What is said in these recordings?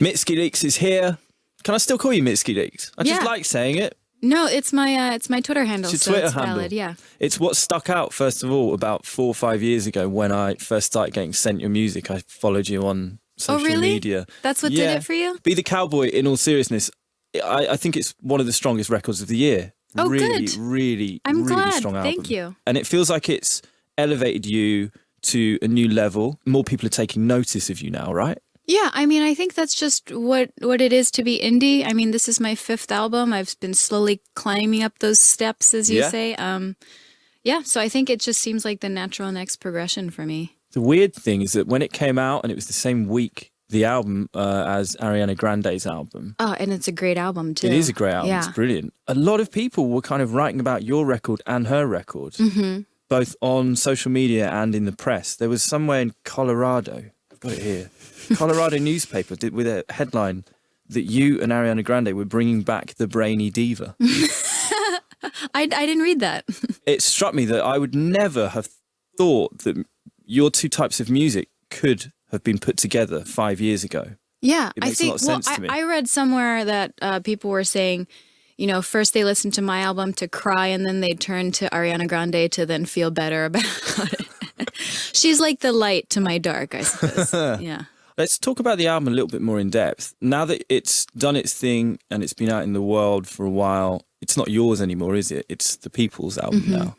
Mitski Leaks is here. Can I still call you Mitski Leaks? I just like saying it. No, it's my Twitter handle. It's your Twitter handle. Valid, yeah. It's what stuck out, first of all, about 4 or 5 years ago when I first started getting sent your music. I followed you on social media. That's what did it for you? Be the Cowboy, in all seriousness, I think it's one of the strongest records of the year. Oh, really, good. Really, I'm really glad. strong album. Thank you. And it feels like it's elevated you to a new level. More people are taking notice of you now, right? Yeah, I mean, I think that's just what it is to be indie. I mean, this is my 5th album. I've been slowly climbing up those steps, as you say. So I think it just seems like the natural next progression for me. The weird thing is that when it came out, and it was the same week, the album as Ariana Grande's album. Oh, and it's a great album, too. It is a great album. Yeah. It's brilliant. A lot of people were kind of writing about your record and her record, both on social media and in the press. There was somewhere in Colorado, I've got it here, Colorado newspaper did with a headline that you and Ariana Grande were bringing back the brainy diva. I didn't read that. It struck me that I would never have thought that your two types of music could have been put together 5 years ago. Yeah, it makes a lot of sense to me. I read somewhere that people were saying, you know, first they listened to my album to cry, and then they turned to Ariana Grande to then feel better about it. She's like the light to my dark, I suppose. Yeah. Let's talk about the album a little bit more in depth. Now that it's done its thing and it's been out in the world for a while, it's not yours anymore, is it? It's the people's album now.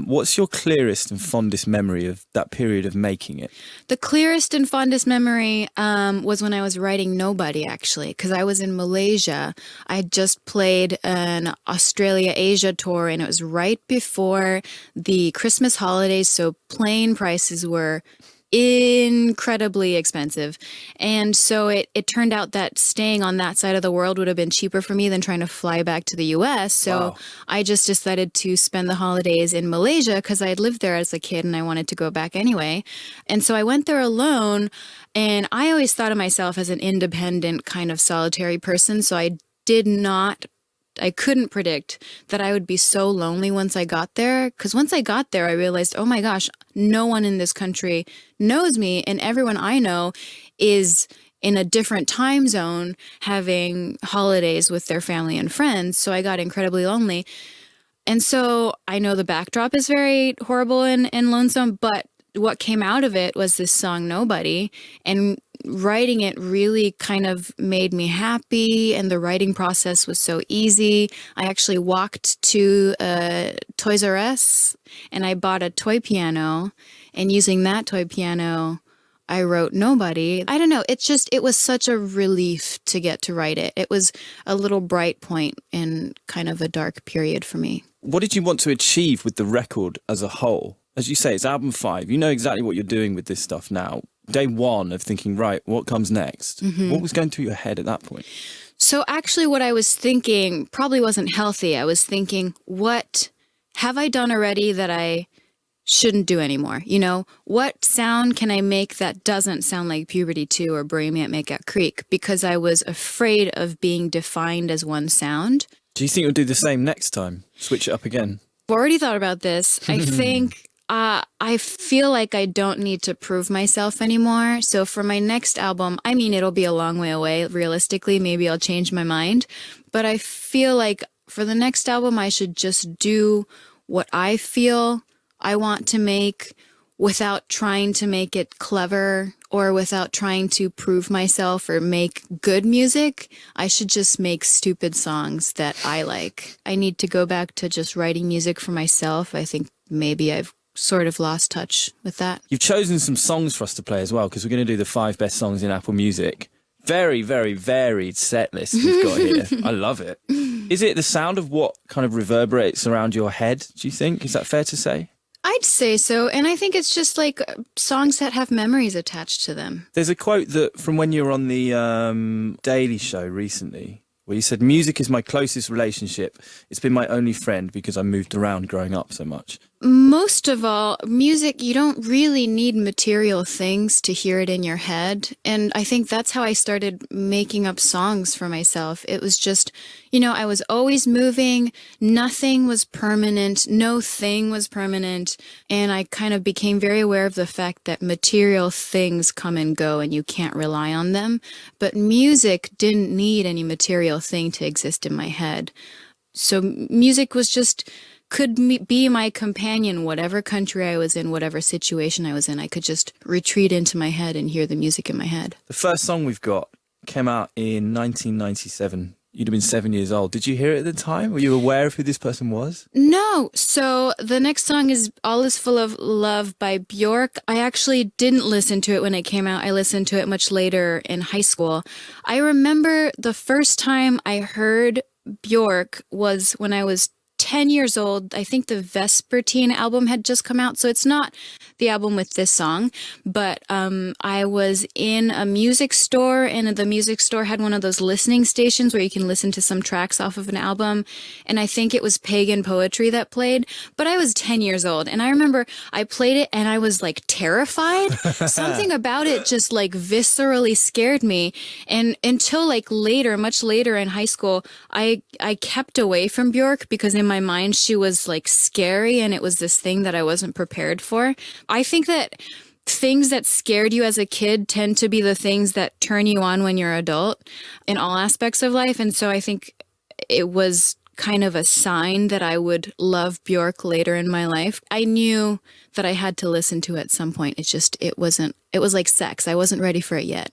What's your clearest and fondest memory of that period of making it? The clearest and fondest memory was when I was writing Nobody, actually, because I was in Malaysia. I had just played an Australia-Asia tour, and it was right before the Christmas holidays, so plane prices were incredibly expensive. And so it turned out that staying on that side of the world would have been cheaper for me than trying to fly back to the US. So I just decided to spend the holidays in Malaysia because I had lived there as a kid and I wanted to go back anyway. And so I went there alone, and I always thought of myself as an independent kind of solitary person. So I couldn't predict that I would be so lonely once I got there. Because once I got there, I realized, oh my gosh, no one in this country knows me. And everyone I know is in a different time zone having holidays with their family and friends. So I got incredibly lonely. And so I know the backdrop is very horrible and lonesome, but what came out of it was this song, Nobody, and writing it really kind of made me happy, and the writing process was so easy. I actually walked to Toys R Us and I bought a toy piano, and using that toy piano, I wrote Nobody. I don't know, it was such a relief to get to write it. It was a little bright point in kind of a dark period for me. What did you want to achieve with the record as a whole? As you say, it's album 5. You know exactly what you're doing with this stuff now. Day 1 of thinking, right, what comes next? What was going through your head at that point? So actually what I was thinking probably wasn't healthy. I was thinking, what have I done already that I shouldn't do anymore? You know, what sound can I make that doesn't sound like Puberty 2 or Bohemian Makeout Creek? Because I was afraid of being defined as one sound. Do you think you'll do the same next time? Switch it up again? I've already thought about this. I think I feel like I don't need to prove myself anymore. So for my next album, I mean, it'll be a long way away. Realistically, maybe I'll change my mind. But I feel like for the next album, I should just do what I feel I want to make without trying to make it clever or without trying to prove myself or make good music. I should just make stupid songs that I like. I need to go back to just writing music for myself. I think maybe I've sort of lost touch with that. You've chosen some songs for us to play as well, because we're going to do the 5 best songs in Apple Music. Very, very varied set list we've got here. I love it. Is it the sound of what kind of reverberates around your head, do you think? Is that fair to say? I'd say so, and I think it's just like songs that have memories attached to them. There's a quote that from when you were on the Daily Show recently, where you said, music is my closest relationship. It's been my only friend because I moved around growing up so much. Most of all, music, you don't really need material things to hear it in your head. And I think that's how I started making up songs for myself. It was just, I was always moving. Nothing was permanent. No thing was permanent. And I kind of became very aware of the fact that material things come and go and you can't rely on them. But music didn't need any material thing to exist in my head. So music was just... could be my companion, whatever country I was in, whatever situation I was in. I could just retreat into my head and hear the music in my head. The first song we've got came out in 1997. You'd have been 7 years old. Did you hear it at the time? Were you aware of who this person was? No. So the next song is All Is Full of Love by Björk. I actually didn't listen to it when it came out. I listened to it much later in high school. I remember the first time I heard Björk was when I was 10 years old. I think the Vespertine album had just come out, so it's not the album with this song, but I was in a music store, and the music store had one of those listening stations where you can listen to some tracks off of an album, and I think it was Pagan Poetry that played, but I was 10 years old, and I remember I played it, and I was like terrified. Something about it just like viscerally scared me, and until like later, much later in high school, I kept away from Björk because in my mind she was like scary, and it was this thing that I wasn't prepared for. I think that things that scared you as a kid tend to be the things that turn you on when you're an adult in all aspects of life. And so I think it was kind of a sign that I would love Björk later in my life. I knew that I had to listen to it at some point. It was like sex. I wasn't ready for it yet.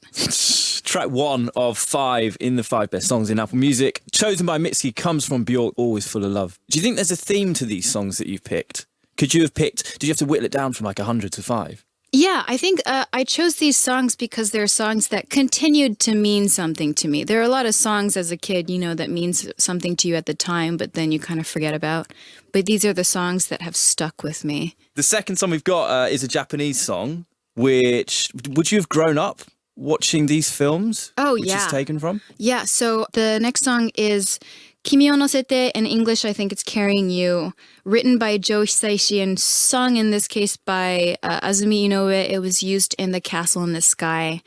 Track 1 of 5 in the 5 best songs in Apple Music, chosen by Mitski, comes from Björk, Always Full of Love. Do you think there's a theme to these songs that you've picked? Did you have to whittle it down from like 100 to 5? Yeah, I think I chose these songs because they're songs that continued to mean something to me. There are a lot of songs as a kid, that means something to you at the time, but then you kind of forget about. But these are the songs that have stuck with me. The second song we've got is a Japanese song, which, would you have grown up watching these films? Oh, which yeah. is taken from? Yeah, so the next song is Kimi o Nosete. In English, I think it's Carrying You, written by Joe Hisaishi and sung in this case by Azumi Inoue. It was used in The Castle in the Sky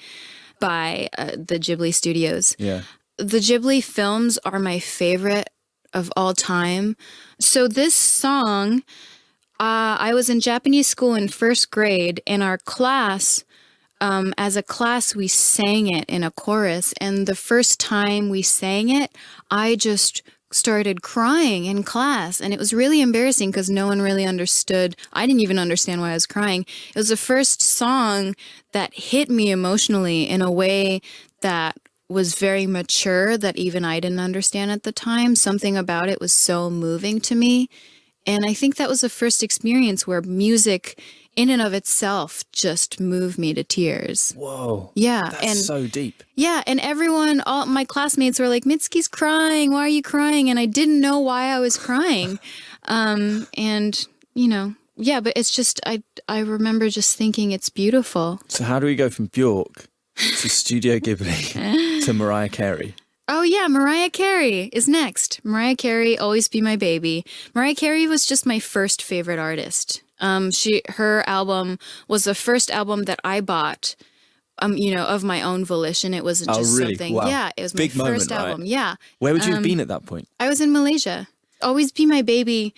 by the Ghibli studios. Yeah. The Ghibli films are my favorite of all time. So this song, I was in Japanese school in first grade, and our class... as a class, we sang it in a chorus, and the first time we sang it, I just started crying in class, and it was really embarrassing because no one really understood. I didn't even understand why I was crying. It was the first song that hit me emotionally in a way that was very mature that even I didn't understand at the time. Something about it was so moving to me, and I think that was the first experience where music in and of itself just moved me to tears. Whoa. Yeah. That's so deep. Yeah. And all my classmates were like, Mitski's crying. Why are you crying? And I didn't know why I was crying. Yeah, but it's just, I remember just thinking it's beautiful. So how do we go from Björk to Studio Ghibli to Mariah Carey? Oh, yeah, Mariah Carey is next. Mariah Carey, Always Be My Baby. Mariah Carey was just my first favorite artist. Her album was the first album that I bought, of my own volition. It wasn't just really? something. Wow. Yeah, it was Big my first moment, album. right? Yeah. Where would you have been at that point? I was in Malaysia. Always Be My Baby.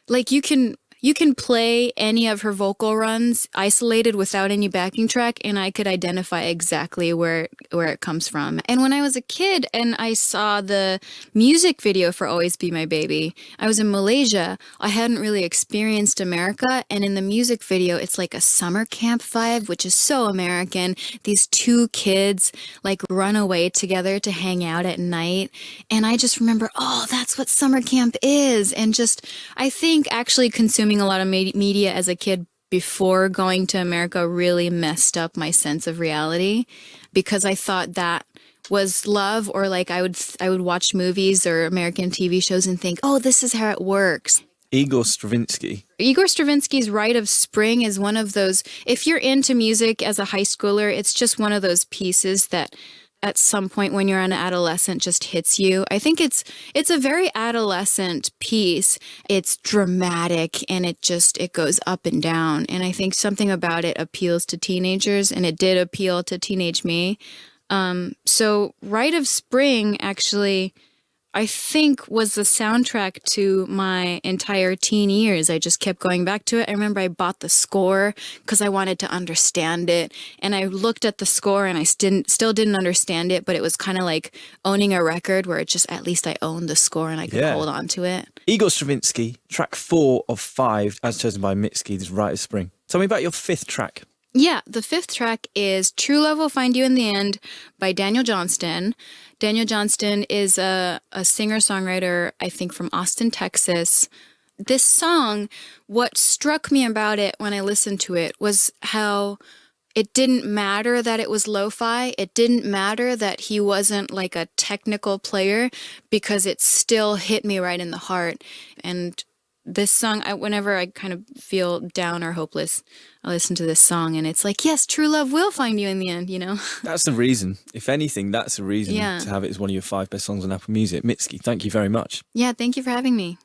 Like you can play any of her vocal runs isolated without any backing track, and I could identify exactly where it comes from. And when I was a kid and I saw the music video for Always Be My Baby, I was in Malaysia. I hadn't really experienced America, and in the music video, it's like a summer camp vibe, which is so American. These two kids like run away together to hang out at night, and I just remember, oh, that's what summer camp is. And just, I think actually consuming a lot of media as a kid before going to America really messed up my sense of reality, because I thought that was love, or like I would watch movies or American TV shows and think, oh, this is how it works. Igor Stravinsky's Rite of Spring is one of those, if you're into music as a high schooler, it's just one of those pieces that at some point when you're an adolescent just hits you. I think it's a very adolescent piece. It's dramatic and it goes up and down. And I think something about it appeals to teenagers, and it did appeal to teenage me. So Rite of Spring actually, I think, was the soundtrack to my entire teen years. I just kept going back to it. I remember I bought the score because I wanted to understand it. And I looked at the score and I still didn't understand it, but it was kind of like owning a record where it just, at least I owned the score and I could hold on to it. Igor Stravinsky, track 4 of 5, as chosen by Mitski, this Rite of Spring. Tell me about your 5th track. Yeah, the 5th track is True Love Will Find You in the End by Daniel Johnston. Daniel Johnston is a singer-songwriter, I think, from Austin, Texas. This song, what struck me about it when I listened to it was how it didn't matter that it was lo-fi. It didn't matter that he wasn't like a technical player, because it still hit me right in the heart. And this song, whenever I kind of feel down or hopeless, I listen to this song and it's like, yes, true love will find you in the end, you know? That's the reason. If anything, that's the reason to have it as one of your 5 best songs on Apple Music. Mitski, thank you very much. Yeah, thank you for having me.